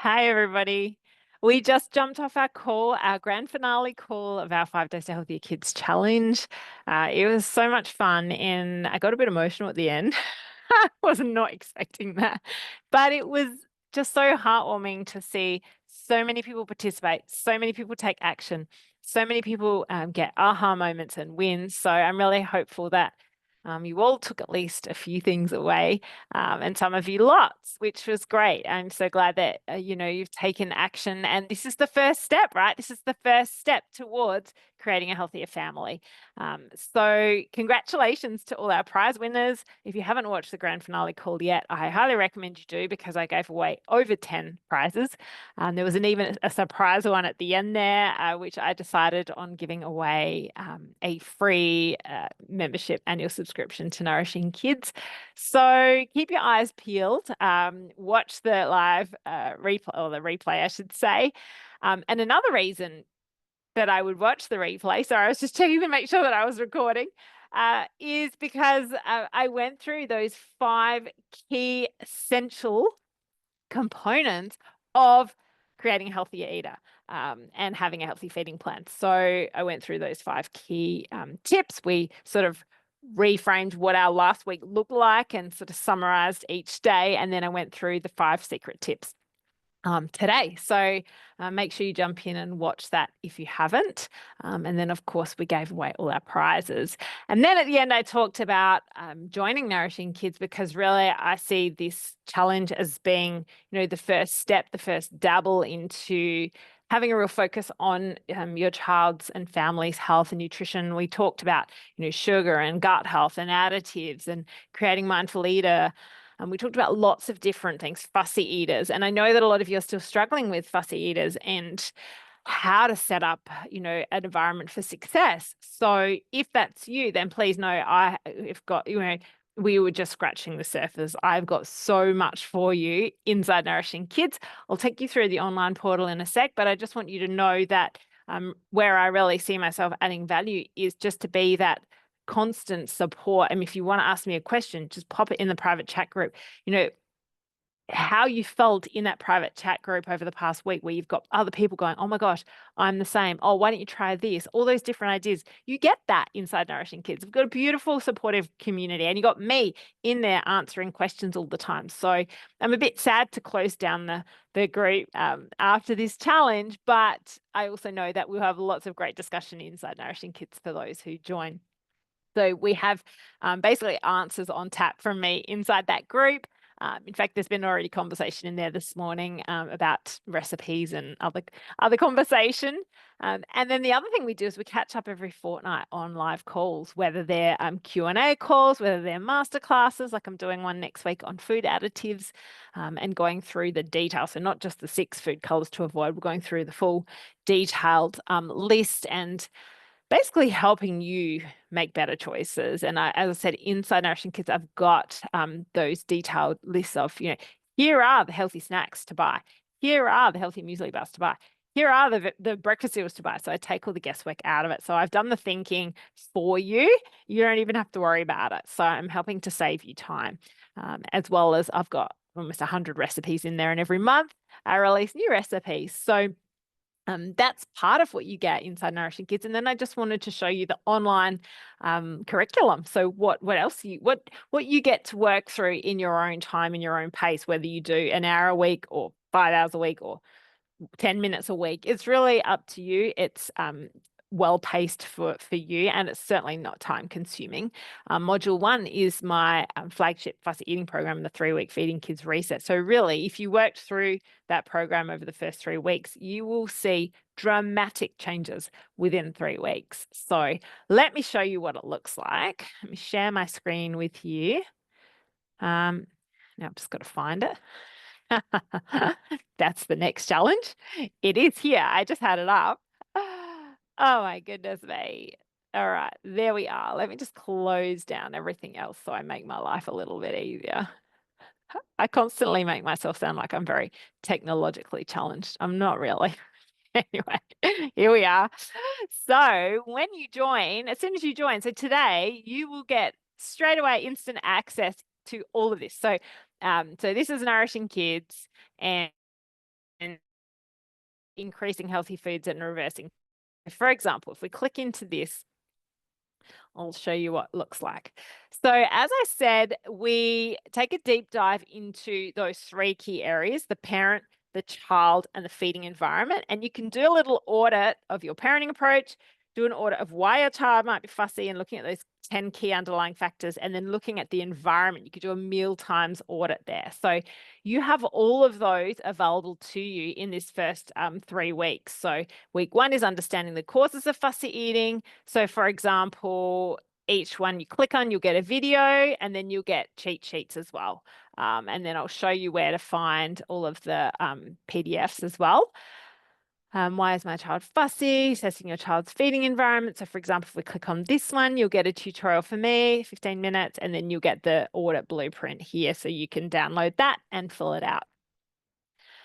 Hi, everybody. We just jumped off our grand finale call of our 5 Days to Healthier Kids challenge. It was so much fun, and I got a bit emotional at the end. I was not expecting that, but it was just so heartwarming to see so many people participate, so many people take action, so many people get aha moments and wins. So I'm really hopeful that you all took at least a few things away, and some of you lots, which was great. I'm so glad that you've taken action, and this is the first step, right? This is the first step towards creating a healthier family. So congratulations to all our prize winners. If you haven't watched the grand finale call yet, I highly recommend you do because I gave away over 10 prizes. There was even a surprise one at the end there, which I decided on giving away a free membership annual subscription to Nourishing Kids. So keep your eyes peeled. Watch the live replay, or the replay, I should say. And another reason that I would watch the replay, sorry, I was just checking to make sure that I was recording, is because I went through those 5 key essential components of creating a healthier eater, and having a healthy feeding plan. So I went through those 5 key tips. We sort of reframed what our last week looked like and sort of summarized each day. And then I went through the 5 secret tips today. So make sure you jump in and watch that if you haven't. And then, of course, we gave away all our prizes. And then at the end, I talked about joining Nourishing Kids because really I see this challenge as being, the first step, the first dabble into having a real focus on your child's and family's health and nutrition. We talked about, sugar and gut health and additives and creating mindful eater. We talked about lots of different things, fussy eaters. And I know that a lot of you are still struggling with fussy eaters and how to set up, an environment for success. So if that's you, then please know I've got, we were just scratching the surface. I've got so much for you inside Nourishing Kids. I'll take you through the online portal in a sec, but I just want you to know that where I really see myself adding value is just to be that constant support. And if you want to ask me a question, just pop it in the private chat group. How you felt in that private chat group over the past week where you've got other people going, oh my gosh, I'm the same. Oh, why don't you try this? All those different ideas. You get that inside Nourishing Kids. We've got a beautiful, supportive community, and you got me in there answering questions all the time. So I'm a bit sad to close down the group after this challenge, but I also know that we'll have lots of great discussion inside Nourishing Kids for those who join. So we have basically answers on tap from me inside that group. In fact, there's been already conversation in there this morning about recipes and other conversation. And then the other thing we do is we catch up every fortnight on live calls, whether they're Q&A calls, whether they're masterclasses, like I'm doing one next week on food additives, and going through the details. So not just the 6 food colors to avoid, we're going through the full detailed list and basically helping you make better choices. And as I said, inside Nourishing Kids, I've got those detailed lists of, here are the healthy snacks to buy. Here are the healthy muesli bars to buy. Here are the breakfast cereals to buy. So I take all the guesswork out of it. So I've done the thinking for you. You don't even have to worry about it. So I'm helping to save you time, as well as I've got almost 100 recipes in there. And every month I release new recipes. So that's part of what you get inside Nourishing Kids. And then I just wanted to show you the online curriculum. So what else what you get to work through in your own time, in your own pace, whether you do an hour a week or 5 hours a week or 10 minutes a week. It's really up to you. It's well paced for you, and it's certainly not time consuming. Module 1 is my flagship fussy eating program, the 3-week Feeding Kids Reset. So really, if you worked through that program over the first 3 weeks, you will see dramatic changes within 3 weeks. So let me show you what it looks like. Let me share my screen with you. Now I've just got to find it. That's the next challenge. It is here. I just had it up. Oh my goodness me. All right, there we are. Let me just close down everything else so I make my life a little bit easier. I constantly make myself sound like I'm very technologically challenged. I'm not really. Anyway, here we are. So when you join, as soon as you join, so today you will get straight away instant access to all of this. So this is Nourishing Kids, and increasing healthy foods and reversing. For example, if we click into this, I'll show you what it looks like. So as I said, we take a deep dive into those three key areas: the parent, the child, and the feeding environment. And you can do a little audit of your parenting approach, do an audit of why your child might be fussy and looking at those 10 key underlying factors, and then looking at the environment. You could do a meal times audit there. So you have all of those available to you in this first 3 weeks. So week 1 is understanding the causes of fussy eating. So for example, each one you click on, you'll get a video, and then you'll get cheat sheets as well. And then I'll show you where to find all of the PDFs as well. Why is my child fussy? Assessing your child's feeding environment. So for example, if we click on this one, you'll get a tutorial for me, 15 minutes, and then you'll get the audit blueprint here. So you can download that and fill it out.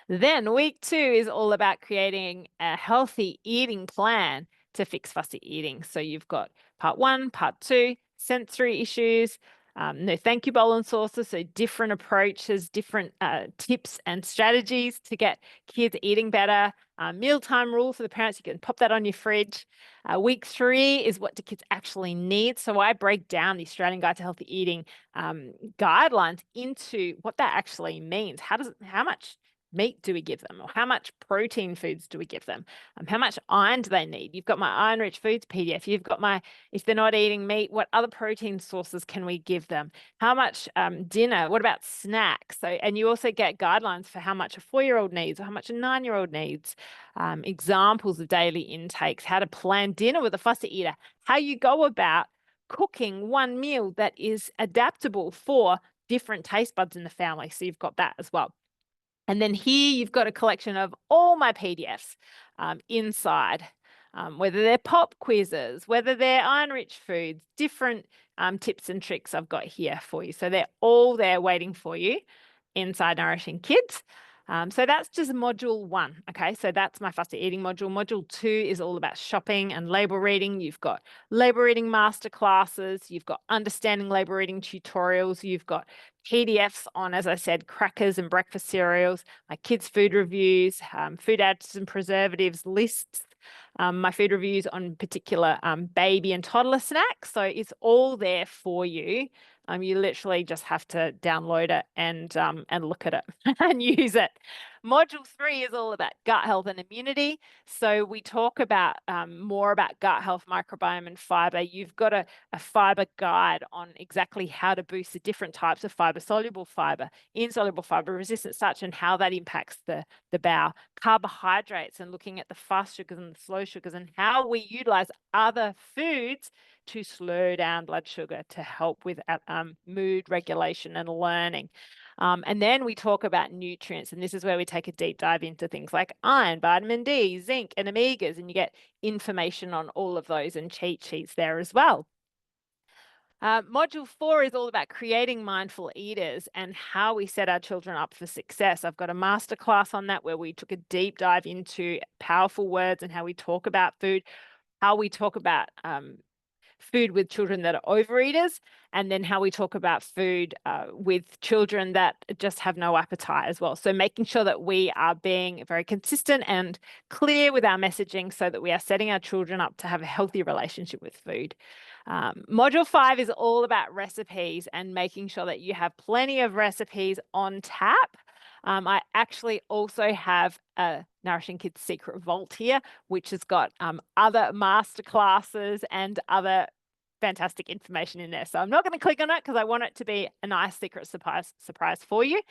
Then week 2 is all about creating a healthy eating plan to fix fussy eating. So you've got part 1, part 2, sensory issues, no thank you bowl and saucer. So different approaches, different tips and strategies to get kids eating better. Mealtime rule for the parents, you can pop that on your fridge. Week 3 is what do kids actually need. So I break down the Australian Guide to Healthy Eating guidelines into what that actually means. How much meat do we give them, or how much protein foods do we give them? How much iron do they need? You've got my iron rich foods PDF. You've got my, if they're not eating meat, what other protein sources can we give them? How much dinner? What about snacks? So, and you also get guidelines for how much a 4-year-old needs or how much a 9-year-old needs. Examples of daily intakes, how to plan dinner with a fussy eater, how you go about cooking one meal that is adaptable for different taste buds in the family. So you've got that as well. And then here you've got a collection of all my PDFs inside, whether they're pop quizzes, whether they're iron-rich foods, different tips and tricks I've got here for you. So they're all there waiting for you inside Nourishing Kids. So that's just module 1. Okay, so that's my fussy eating module. Module 2 is all about shopping and label reading. You've got label reading masterclasses. You've got understanding label reading tutorials. You've got PDFs on, as I said, crackers and breakfast cereals, my kids' food reviews, food additives and preservatives lists, my food reviews on particular baby and toddler snacks. So it's all there for you. You literally just have to download it and look at it and use it. Module 3 is all about gut health and immunity. So we talk about more about gut health, microbiome, and fiber. You've got a fiber guide on exactly how to boost the different types of fiber: soluble fiber, insoluble fiber, resistant starch, and how that impacts the bowel. Carbohydrates, and looking at the fast sugars and the slow sugars, and how we utilize other foods to slow down blood sugar to help with mood regulation and learning. And then we talk about nutrients, and this is where we take a deep dive into things like iron, vitamin D, zinc, and omegas, and you get information on all of those and cheat sheets there as well. Module 4 is all about creating mindful eaters and how we set our children up for success. I've got a masterclass on that where we took a deep dive into powerful words and how we talk about food, how we talk about food with children that are overeaters, and then how we talk about food with children that just have no appetite as well. So making sure that we are being very consistent and clear with our messaging so that we are setting our children up to have a healthy relationship with food. Module 5 is all about recipes and making sure that you have plenty of recipes on tap. I actually also have a Nourishing Kids Secret Vault here, which has got other masterclasses and other fantastic information in there. So I'm not going to click on it because I want it to be a nice secret surprise for you.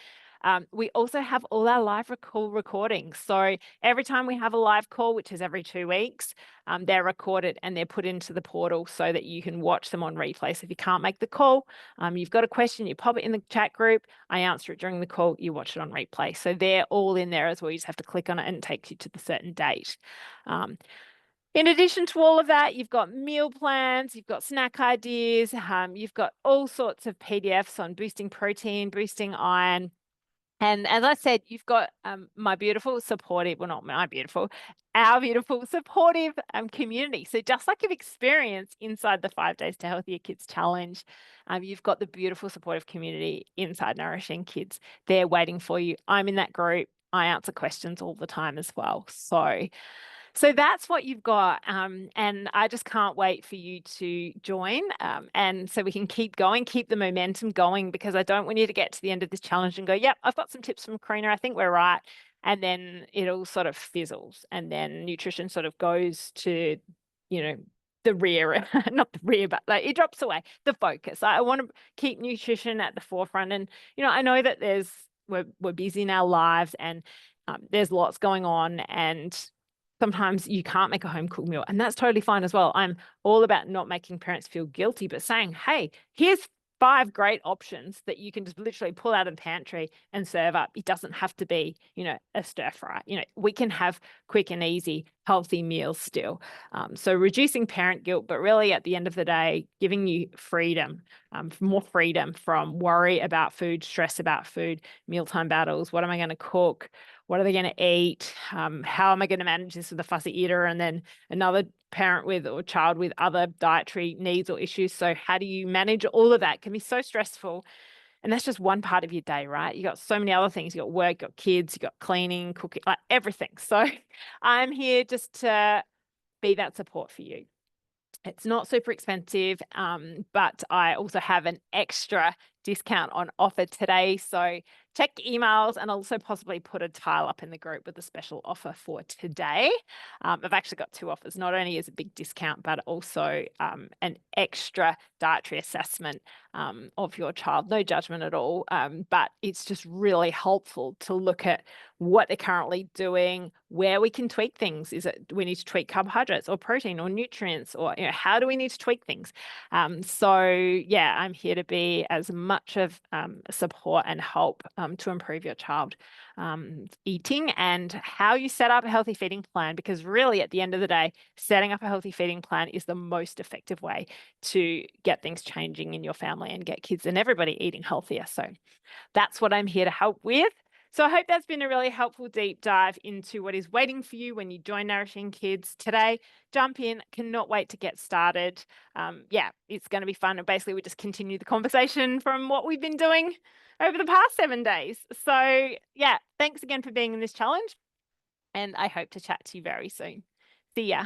We also have all our live call recordings. So every time we have a live call, which is every 2 weeks, they're recorded and they're put into the portal so that you can watch them on replay. So if you can't make the call, you've got a question, you pop it in the chat group, I answer it during the call, you watch it on replay. So they're all in there as well. You just have to click on it and it takes you to the certain date. In addition to all of that, you've got meal plans, you've got snack ideas, you've got all sorts of PDFs on boosting protein, boosting iron. And as I said, you've got my beautiful supportive, well, not my beautiful, our beautiful supportive community. So just like you've experienced inside the 5 Days to Healthier Kids Challenge, you've got the beautiful supportive community inside Nourishing Kids. They're waiting for you. I'm in that group. I answer questions all the time as well. So that's what you've got. And I just can't wait for you to join. And so we can keep going, keep the momentum going, because I don't want you to get to the end of this challenge and go, yep, I've got some tips from Karina. I think we're right. And then it all sort of fizzles. And then nutrition sort of goes to, the rear, not the rear, but like it drops away, the focus. I want to keep nutrition at the forefront. And, I know that we're busy in our lives, and there's lots going on, and sometimes you can't make a home cooked meal, and that's totally fine as well. I'm all about not making parents feel guilty, but saying, hey, here's 5 great options that you can just literally pull out of the pantry and serve up. It doesn't have to be, a stir fry. We can have quick and easy, healthy meals still. So reducing parent guilt, but really at the end of the day, giving you freedom, more freedom from worry about food, stress about food, mealtime battles. What am I going to cook? What are they going to eat? How am I going to manage this with a fussy eater? And then another parent with or child with other dietary needs or issues. So how do you manage all of that? It can be so stressful. And that's just one part of your day, right? You got so many other things. You got work, you got kids, you got cleaning, cooking, like everything. So I'm here just to be that support for you. It's not super expensive, but I also have an extra discount on offer today. So check emails, and I'll also possibly put a tile up in the group with a special offer for today. I've actually got 2 offers. Not only is a big discount, but also an extra dietary assessment of your child. No judgment at all, but it's just really helpful to look at what they're currently doing, where we can tweak things. Is it we need to tweak carbohydrates or protein or nutrients, or how do we need to tweak things? So yeah, I'm here to be as much of support and help to improve your child eating and how you set up a healthy feeding plan, because really at the end of the day, setting up a healthy feeding plan is the most effective way to get things changing in your family and get kids and everybody eating healthier. So that's what I'm here to help with. So I hope that's been a really helpful deep dive into what is waiting for you when you join Nourishing Kids today. Jump in, cannot wait to get started. Yeah, it's going to be fun. And basically, we just continue the conversation from what we've been doing over the past 7 days. So yeah, thanks again for being in this challenge. And I hope to chat to you very soon. See ya.